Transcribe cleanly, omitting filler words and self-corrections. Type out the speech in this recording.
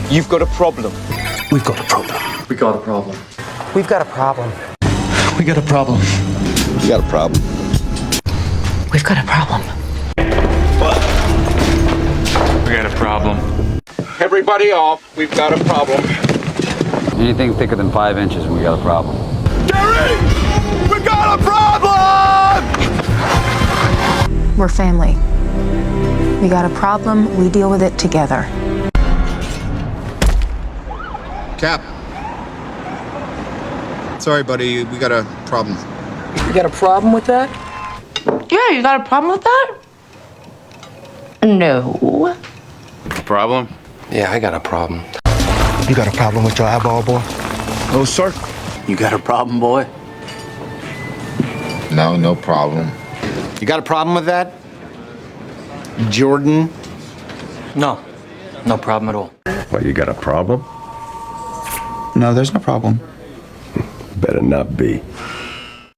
You've got a problem. We've got a problem. We got a problem. We've got a problem. We got a problem. We got a problem. We've got a problem. We got a problem. Everybody off. We've got a problem. Anything thicker than 5 inches and we got a problem. Gary! We got a problem! We're family. We got a problem, we deal with it together. Cap. Sorry, buddy, we got a problem. You got a problem with that? Yeah, you got a problem with that? No. Problem? Yeah, I got a problem. You got a problem with your eyeball, boy? Oh, sir. You got a problem, boy? No, no problem. You got a problem with that? Jordan? No. No problem at all. Well, you got a problem? No, there's no problem. Better not be.